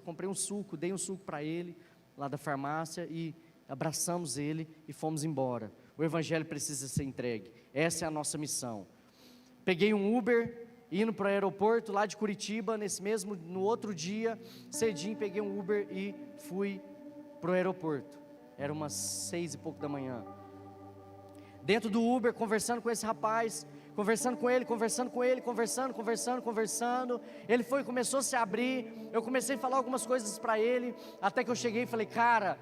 comprei um suco, dei um suco para ele, lá da farmácia, e abraçamos ele e fomos embora. O Evangelho precisa ser entregue, essa é a nossa missão. Peguei um Uber, indo para o aeroporto lá de Curitiba, no outro dia, cedinho, peguei um Uber e fui para o aeroporto. Era umas 6 e pouco da manhã. Dentro do Uber, conversando com esse rapaz, conversando com ele, conversando. Ele começou a se abrir, eu comecei a falar algumas coisas para ele, até que eu cheguei e falei: cara,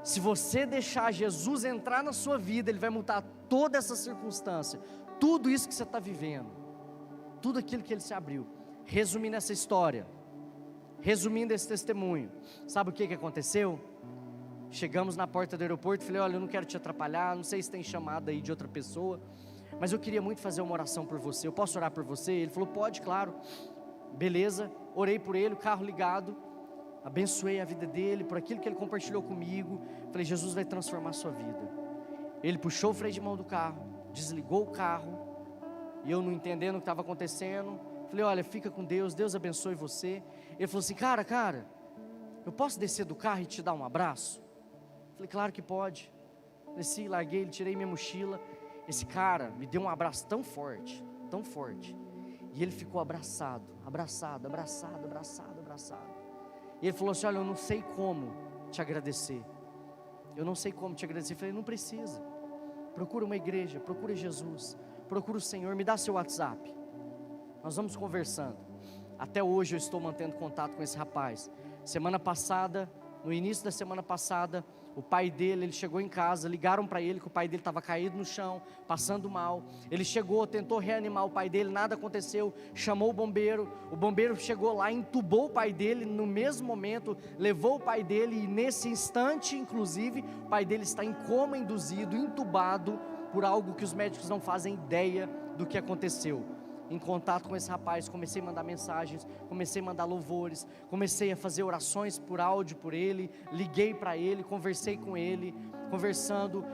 se você deixar Jesus entrar na sua vida, Ele vai mudar toda essa circunstância, tudo isso que você está vivendo, tudo aquilo que Ele se abriu. Resumindo essa história, resumindo esse testemunho, sabe o que aconteceu? Chegamos na porta do aeroporto, falei: olha, eu não quero te atrapalhar, não sei se tem chamada aí de outra pessoa, mas eu queria muito fazer uma oração por você, eu posso orar por você? Ele falou: pode, claro. Beleza, orei por ele, o carro ligado, abençoei a vida dele, por aquilo que ele compartilhou comigo. Falei: Jesus vai transformar a sua vida. Ele puxou o freio de mão do carro, desligou o carro, e eu não entendendo o que estava acontecendo, falei: olha, fica com Deus, Deus abençoe você. Ele falou assim: cara, eu posso descer do carro e te dar um abraço? Falei: claro que pode. Desci, larguei ele, tirei minha mochila. Esse cara me deu um abraço tão forte, e ele ficou abraçado. E ele falou assim: olha, eu não sei como te agradecer. Eu falei: não precisa. Procura uma igreja, procura Jesus, procura o Senhor, me dá seu WhatsApp. Nós vamos conversando. Até hoje eu estou mantendo contato com esse rapaz. Semana passada No início da semana passada, o pai dele, ele chegou em casa, ligaram para ele que o pai dele estava caído no chão, passando mal. Ele chegou, tentou reanimar o pai dele, nada aconteceu, chamou o bombeiro chegou lá, entubou o pai dele no mesmo momento, levou o pai dele e nesse instante, inclusive, o pai dele está em coma induzido, entubado por algo que os médicos não fazem ideia do que aconteceu. Em contato com esse rapaz, comecei a mandar mensagens, comecei a mandar louvores, comecei a fazer orações por áudio por ele, liguei para ele, conversei com ele, conversando,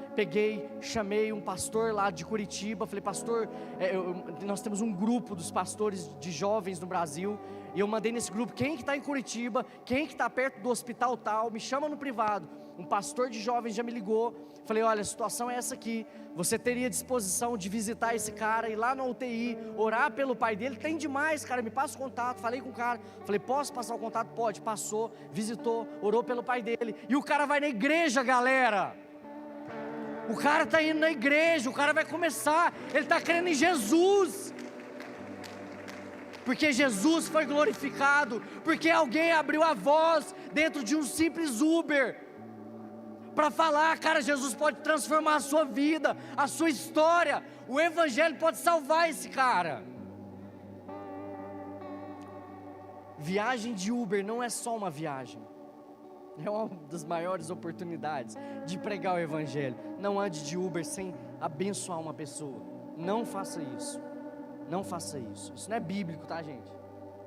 chamei um pastor lá de Curitiba, falei, pastor, nós temos um grupo dos pastores de jovens no Brasil, e eu mandei nesse grupo, quem que está em Curitiba, quem que está perto do hospital tal, me chama no privado. Um pastor de jovens já me ligou, falei, olha, a situação é essa aqui, você teria disposição de visitar esse cara, ir lá na UTI, orar pelo pai dele? Tem demais, cara, me passa o contato. Falei com o cara, falei, posso passar o contato? Pode. Passou, visitou, orou pelo pai dele, e o cara vai na igreja, galera. O cara está indo na igreja, o cara vai começar, ele está crendo em Jesus, porque Jesus foi glorificado, porque alguém abriu a voz dentro de um simples Uber, para falar, cara, Jesus pode transformar a sua vida, a sua história, o Evangelho pode salvar esse cara. Viagem de Uber não é só uma viagem, é uma das maiores oportunidades de pregar o Evangelho. Não ande de Uber sem abençoar uma pessoa, não faça isso, não faça isso, isso não é bíblico, tá, gente?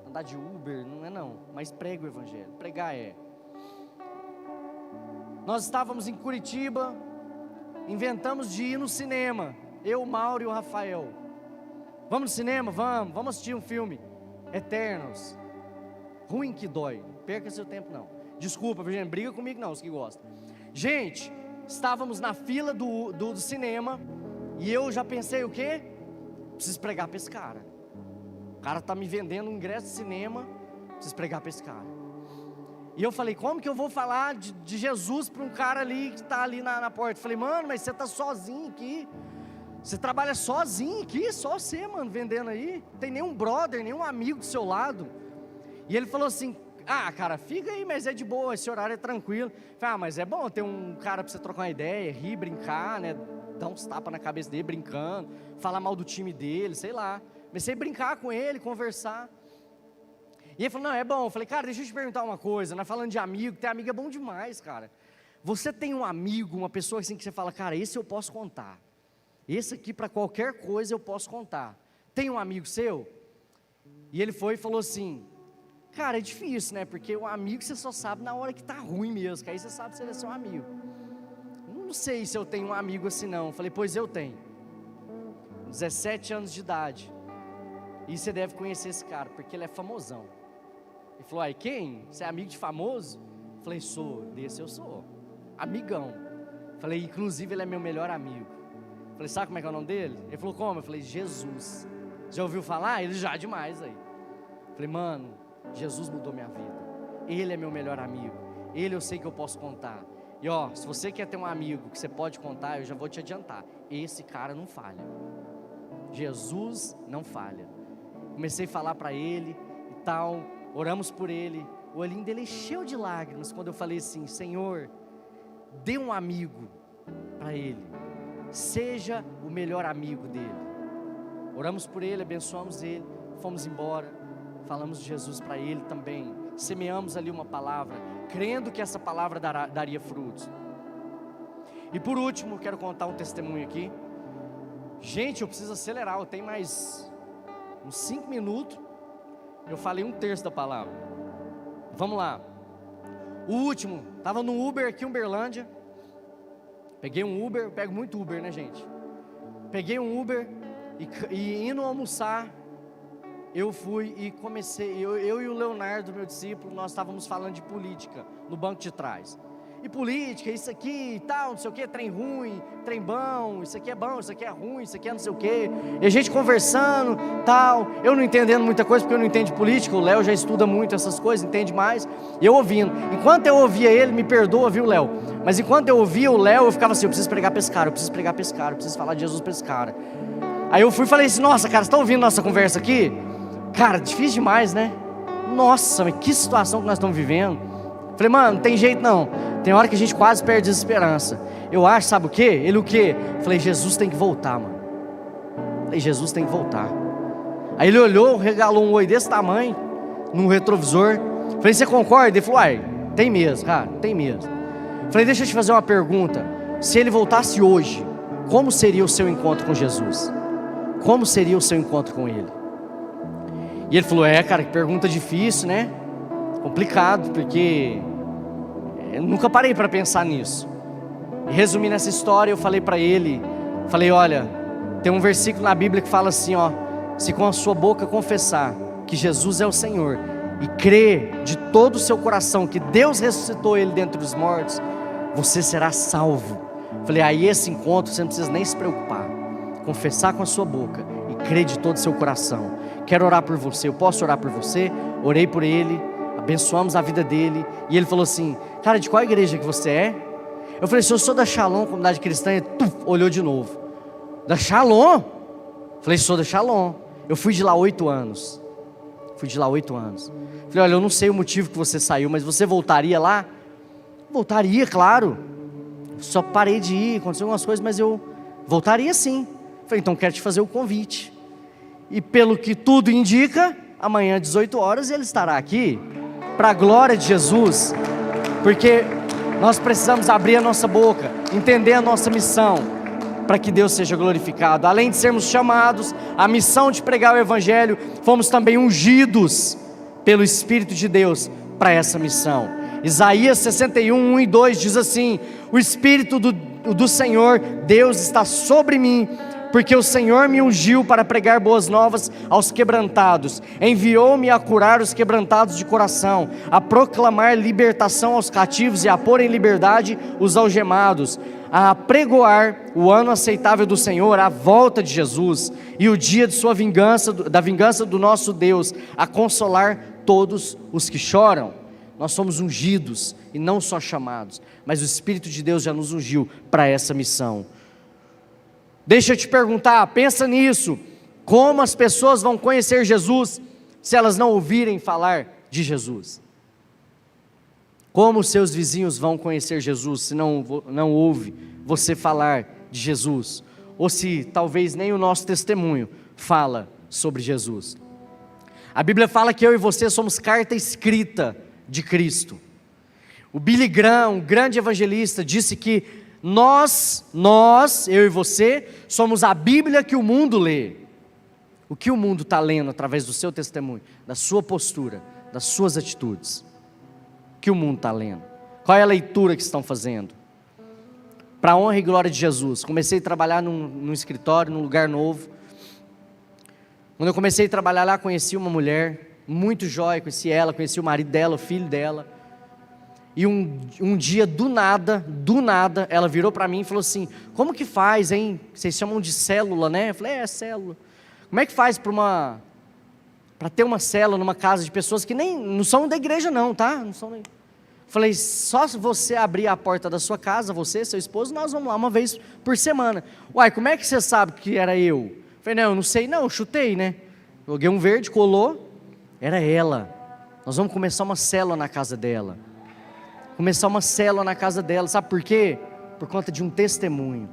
Andar de Uber não é não, mas prega o Evangelho, pregar é. Nós estávamos em Curitiba, inventamos de ir no cinema, eu, o Mauro e o Rafael. Vamos no cinema? Vamos assistir um filme, Eternos. Ruim que dói, não perca seu tempo não. Desculpa, Virgínia, briga comigo não, os que gostam. Gente, estávamos na fila do cinema, e eu já pensei o quê? Preciso pregar para esse cara. O cara está me vendendo um ingresso de cinema, preciso pregar para esse cara. E eu falei, como que eu vou falar de Jesus para um cara ali que está ali na porta? Eu falei, mano, mas você está sozinho aqui, você trabalha sozinho aqui, só você, mano, vendendo aí, não tem nenhum brother, nenhum amigo do seu lado. E ele falou assim, cara, fica aí, mas é de boa, esse horário é tranquilo. Eu falei, mas é bom ter um cara para você trocar uma ideia, rir, brincar, né, dar uns tapas na cabeça dele, brincando, falar mal do time dele, sei lá. Comecei a brincar com ele, conversar. E ele falou, não, é bom. Eu falei, cara, deixa eu te perguntar uma coisa, nós falando de amigo, ter amigo é bom demais, cara. Você tem um amigo, uma pessoa assim que você fala, cara, esse eu posso contar. Esse aqui para qualquer coisa eu posso contar. Tem um amigo seu? E ele foi e falou assim, cara, é difícil, né, porque o amigo você só sabe na hora que tá ruim mesmo, que aí você sabe se ele é seu amigo. Não sei se eu tenho um amigo assim não. Eu falei, pois eu tenho. 17 anos de idade. E você deve conhecer esse cara, porque ele é famosão. Ele falou, aí quem? Você é amigo de famoso? Eu falei, sou, desse eu sou, amigão. Eu falei, inclusive ele é meu melhor amigo. Eu falei, sabe como é que é o nome dele? Ele falou, como? Eu falei, Jesus. Já ouviu falar? Ele já demais aí. Eu falei, mano, Jesus mudou minha vida. Ele é meu melhor amigo. Ele eu sei que eu posso contar. E ó, se você quer ter um amigo que você pode contar, eu já vou te adiantar, esse cara não falha. Jesus não falha. Comecei a falar para ele e tal, oramos por ele, o olhinho dele encheu de lágrimas quando eu falei assim, Senhor, dê um amigo para ele, seja o melhor amigo dele. Oramos por ele, abençoamos ele, fomos embora, falamos de Jesus para ele também, semeamos ali uma palavra, crendo que essa palavra daria frutos. E por último, quero contar um testemunho aqui. Gente, eu preciso acelerar, eu tenho mais uns 5 minutos, eu falei 1/3 da palavra. Vamos lá. O último, estava no Uber aqui em Uberlândia. Peguei um Uber, eu pego muito Uber, né, gente? Peguei um Uber e indo almoçar, eu fui e comecei, eu e o Leonardo, meu discípulo, nós estávamos falando de política no banco de trás. E política, isso aqui e tal, não sei o que, trem ruim, trem bom, isso aqui é bom, isso aqui é ruim, isso aqui é não sei o que. E a gente conversando, tal, eu não entendendo muita coisa porque eu não entendo de política, o Léo já estuda muito essas coisas, entende mais, e eu ouvindo. Enquanto eu ouvia ele, me perdoa, viu, Léo? Mas enquanto eu ouvia o Léo, eu ficava assim, eu preciso pregar para esse cara, eu preciso pregar para esse cara, eu preciso falar de Jesus para esse cara. Aí eu fui e falei assim, nossa, cara, você está ouvindo nossa conversa aqui? Cara, difícil demais, né? Nossa, mas que situação que nós estamos vivendo. Falei, mano, não tem jeito não. Tem hora que a gente quase perde a esperança. Eu acho, sabe o quê? Ele o quê? Falei, Jesus tem que voltar, mano. Falei, Jesus tem que voltar. Aí ele olhou, regalou um oi desse tamanho, num retrovisor. Falei, você concorda? Ele falou, uai, tem mesmo, cara, tem mesmo. Falei, deixa eu te fazer uma pergunta. Se ele voltasse hoje, como seria o seu encontro com Jesus? Como seria o seu encontro com ele? E ele falou, cara, que pergunta difícil, né? Complicado, porque eu nunca parei para pensar nisso. E resumindo essa história, eu falei para ele, falei, olha, tem um versículo na Bíblia que fala assim, ó, se com a sua boca confessar que Jesus é o Senhor e crer de todo o seu coração que Deus ressuscitou ele dentre os mortos, você será salvo. Falei, aí esse encontro você não precisa nem se preocupar. Confessar com a sua boca e crer de todo o seu coração. Quero orar por você, eu posso orar por você? Orei por ele, abençoamos a vida dele. E ele falou assim, cara, de qual igreja que você é? Eu falei, se eu sou da Shalom, comunidade cristã. Ele olhou de novo. Da Shalom? Falei, sou da Shalom. Eu fui de lá 8 anos. Falei, olha, eu não sei o motivo que você saiu, mas você voltaria lá? Voltaria, claro. Só parei de ir, aconteceu algumas coisas, mas eu voltaria sim. Falei, então quero te fazer o convite. E pelo que tudo indica, amanhã às 18 horas ele estará aqui, para a glória de Jesus, porque nós precisamos abrir a nossa boca, entender a nossa missão, para que Deus seja glorificado. Além de sermos chamados à missão de pregar o Evangelho, fomos também ungidos pelo Espírito de Deus para essa missão. Isaías 61, 1 e 2 diz assim, o Espírito do Senhor, Deus está sobre mim, porque o Senhor me ungiu para pregar boas novas aos quebrantados, enviou-me a curar os quebrantados de coração, a proclamar libertação aos cativos e a pôr em liberdade os algemados, a pregoar o ano aceitável do Senhor, a volta de Jesus e o dia de sua vingança, da vingança do nosso Deus, a consolar todos os que choram. Nós somos ungidos e não só chamados, mas o Espírito de Deus já nos ungiu para essa missão. Deixa eu te perguntar, pensa nisso, como as pessoas vão conhecer Jesus se elas não ouvirem falar de Jesus? Como os seus vizinhos vão conhecer Jesus se não ouve você falar de Jesus? Ou se talvez nem o nosso testemunho fala sobre Jesus? A Bíblia fala que eu e você somos carta escrita de Cristo. O Billy Graham, um grande evangelista, disse que nós, eu e você, somos a Bíblia que o mundo lê. O que o mundo está lendo através do seu testemunho, da sua postura, das suas atitudes? O que o mundo está lendo? Qual é a leitura que estão fazendo? Para a honra e glória de Jesus. Comecei a trabalhar num escritório, num lugar novo. Quando eu comecei a trabalhar lá, conheci uma mulher muito jóia, conheci ela, conheci o marido dela, o filho dela. E um dia, do nada, ela virou para mim e falou assim, como que faz, hein? Vocês chamam de célula, né? Eu falei, é célula. Como é que faz para ter uma célula numa casa de pessoas que nem, não são da igreja não, tá? Não são nem... Falei, só se você abrir a porta da sua casa, você, seu esposo, nós vamos lá uma vez por semana. Uai, como é que você sabe que era eu? Falei, não, eu não sei não, eu chutei, né? Joguei um verde, colou, era ela. Nós vamos começar uma célula na casa dela. Sabe por quê? Por conta de um testemunho,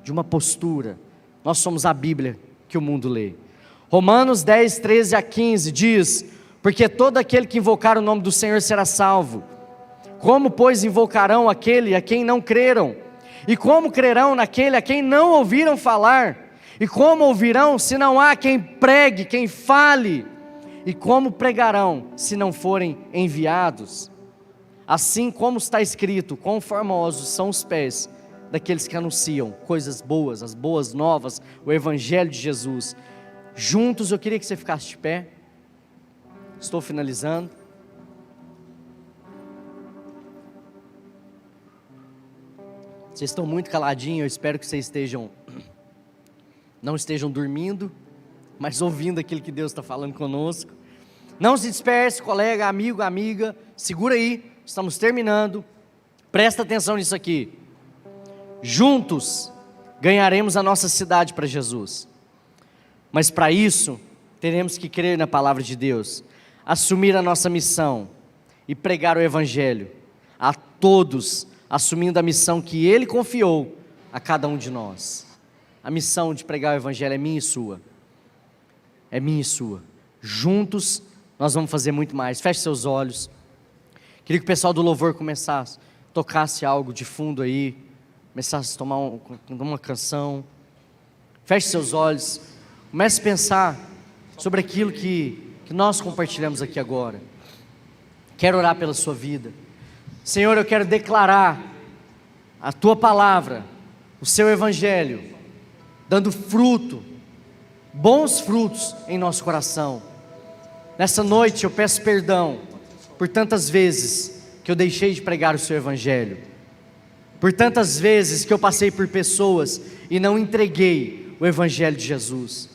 de uma postura. Nós somos a Bíblia que o mundo lê. Romanos 10, 13 a 15 diz, porque todo aquele que invocar o nome do Senhor será salvo. Como, pois, invocarão aquele a quem não creram? E como crerão naquele a quem não ouviram falar? E como ouvirão se não há quem pregue, quem fale? E como pregarão se não forem enviados? Assim como está escrito, quão formosos são os pés daqueles que anunciam coisas boas, as boas novas, o Evangelho de Jesus. Juntos eu queria que você ficasse de pé. Estou finalizando. Vocês estão muito caladinhos, eu espero que vocês não estejam dormindo, mas ouvindo aquilo que Deus está falando conosco. Não se disperse, colega, amigo, amiga, segura aí. Estamos terminando, presta atenção nisso aqui. Juntos ganharemos a nossa cidade para Jesus, mas para isso teremos que crer na palavra de Deus, assumir a nossa missão e pregar o Evangelho a todos, assumindo a missão que Ele confiou a cada um de nós. A missão de pregar o Evangelho é minha e sua. É minha e sua. Juntos nós vamos fazer muito mais. Feche seus olhos. Queria que o pessoal do louvor começasse, tocasse algo de fundo aí, começasse a tomar uma canção. Feche seus olhos. Comece a pensar sobre aquilo que nós compartilhamos aqui agora. Quero orar pela sua vida. Senhor, eu quero declarar a Tua palavra, o Seu Evangelho, dando fruto, bons frutos em nosso coração. Nessa noite eu peço perdão por tantas vezes que eu deixei de pregar o Seu Evangelho, por tantas vezes que eu passei por pessoas e não entreguei o Evangelho de Jesus,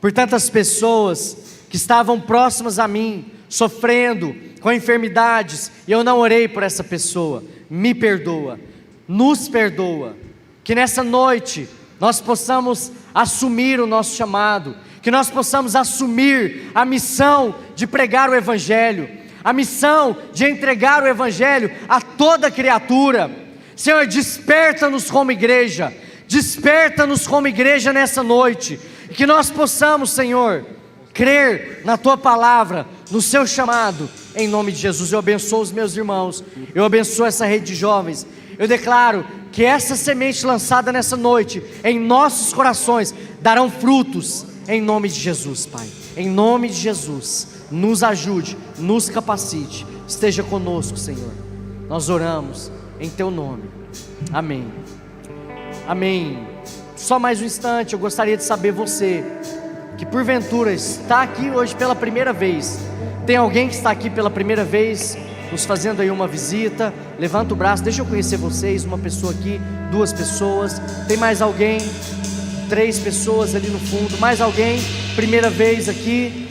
por tantas pessoas que estavam próximas a mim, sofrendo com enfermidades, e eu não orei por essa pessoa. Me perdoa, nos perdoa, que nessa noite nós possamos assumir o nosso chamado, que nós possamos assumir a missão de pregar o Evangelho, a missão de entregar o Evangelho a toda criatura. Senhor, desperta-nos como igreja, desperta-nos como igreja nessa noite, e que nós possamos, Senhor, crer na Tua palavra, no Seu chamado, em nome de Jesus. Eu abençoo os meus irmãos, eu abençoo essa rede de jovens, eu declaro que essa semente lançada nessa noite, em nossos corações, darão frutos, em nome de Jesus, Pai, em nome de Jesus, nos ajude, nos capacite, esteja conosco, Senhor, nós oramos em Teu nome, amém, amém. Só mais um instante, eu gostaria de saber você, que porventura está aqui hoje pela primeira vez. Tem alguém que está aqui pela primeira vez, nos fazendo aí uma visita? Levanta o braço, deixa eu conhecer vocês. Uma pessoa aqui, 2 pessoas. Tem mais alguém? 3 pessoas ali no fundo. Mais alguém? Primeira vez aqui,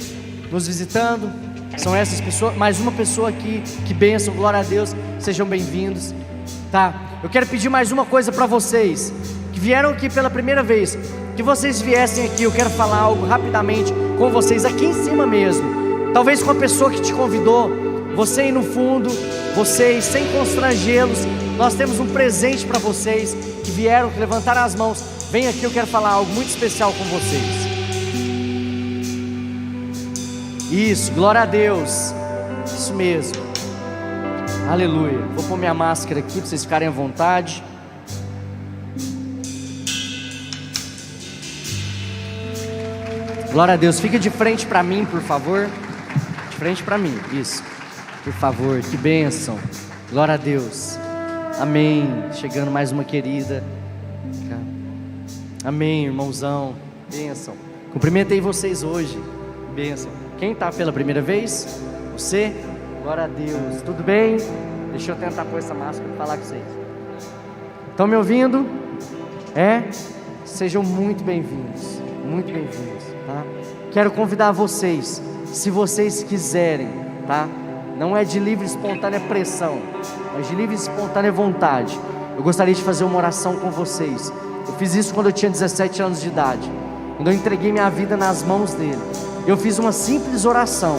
nos visitando. São essas pessoas. Mais uma pessoa aqui. Que bênção, glória a Deus. Sejam bem-vindos. Tá, eu quero pedir mais uma coisa para vocês que vieram aqui pela primeira vez, que vocês viessem aqui. Eu quero falar algo rapidamente com vocês, aqui em cima mesmo, talvez com a pessoa que te convidou, você aí no fundo, vocês, sem constrangê-los, nós temos um presente para vocês, que vieram, que levantaram as mãos. Vem aqui, eu quero falar algo muito especial com vocês. Isso, glória a Deus, isso mesmo, aleluia. Vou pôr minha máscara aqui, para vocês ficarem à vontade. Glória a Deus, fica de frente para mim, por favor. De frente para mim, isso, por favor, que bênção. Glória a Deus, amém. Chegando mais uma querida. Amém, irmãozão, bênção. Cumprimentei vocês hoje, bênção. Quem está pela primeira vez? Você? Glória a Deus, tudo bem? Deixa eu tentar pôr essa máscara para falar com vocês. Estão me ouvindo? Sejam muito bem-vindos, muito bem-vindos. Tá? Quero convidar vocês, se vocês quiserem, tá? Não é de livre e espontânea pressão, mas de livre e espontânea vontade. Eu gostaria de fazer uma oração com vocês. Eu fiz isso quando eu tinha 17 anos de idade, quando eu entreguei minha vida nas mãos dele. Eu fiz uma simples oração,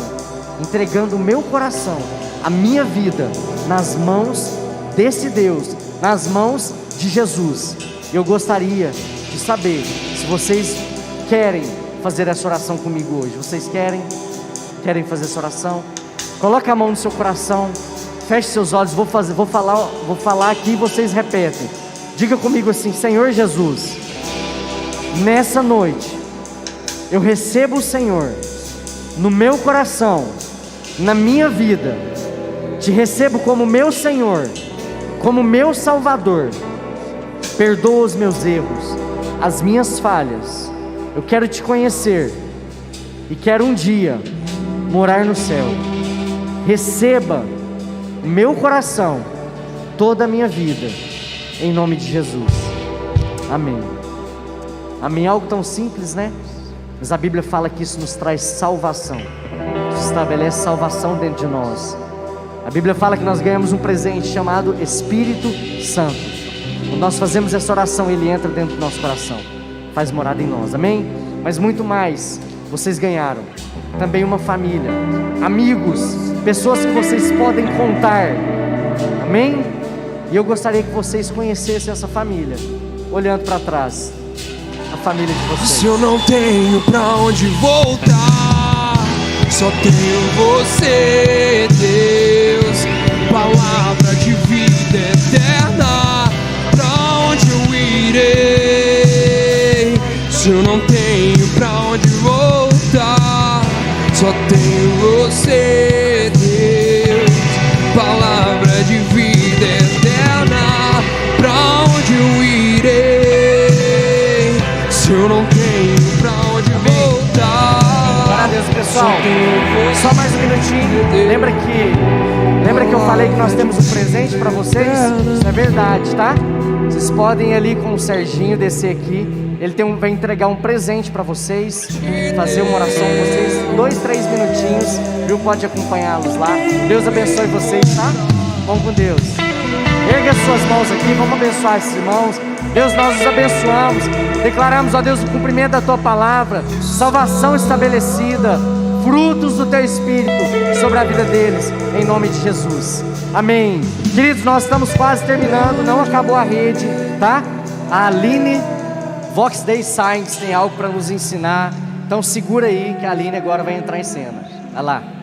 entregando o meu coração, a minha vida, nas mãos desse Deus, nas mãos de Jesus. Eu gostaria de saber se vocês querem fazer essa oração comigo hoje. Vocês querem fazer essa oração? Coloque a mão no seu coração, feche seus olhos. Vou falar aqui e vocês repetem. Diga comigo assim: Senhor Jesus, nessa noite eu recebo o Senhor no meu coração, na minha vida. Te recebo como meu Senhor, como meu Salvador. Perdoa os meus erros, as minhas falhas. Eu quero te conhecer e quero um dia morar no céu. Receba o meu coração, toda a minha vida, em nome de Jesus. Amém. Amém. Algo tão simples, né? Mas a Bíblia fala que isso nos traz salvação. Isso estabelece salvação dentro de nós. A Bíblia fala que nós ganhamos um presente chamado Espírito Santo. Quando nós fazemos essa oração, Ele entra dentro do nosso coração, faz morada em nós, amém? Mas muito mais, vocês ganharam também uma família, amigos, pessoas que vocês podem contar Amém? E eu gostaria que vocês conhecessem essa família, olhando para trás, a família de vocês. Se eu não tenho pra onde voltar, só tenho você, Deus, palavra de vida eterna. Pra onde eu irei? Se eu não tenho pra onde voltar, só tenho você, Deus, palavra de vida eterna. Pra onde eu irei? Se eu não tenho pra onde voltar. Glória a Deus, pessoal. Só mais um minutinho. Lembra que eu falei que nós temos um presente para vocês? Isso é verdade, tá? Vocês podem ir ali com o Serginho, descer aqui. Ele vai entregar um presente para vocês, fazer uma oração com vocês, 2, 3 minutinhos, viu? Pode acompanhá-los lá. Deus abençoe vocês, tá? Vamos com Deus. Ergue as suas mãos aqui, vamos abençoar esses irmãos. Deus, nós os abençoamos, declaramos, ó Deus, o cumprimento da Tua palavra, salvação estabelecida, frutos do Teu Espírito sobre a vida deles, em nome de Jesus, amém. Queridos, nós estamos quase terminando, não acabou a rede, tá? A Aline Vox Day Science tem algo para nos ensinar, então segura aí que a Aline agora vai entrar em cena. Olha lá.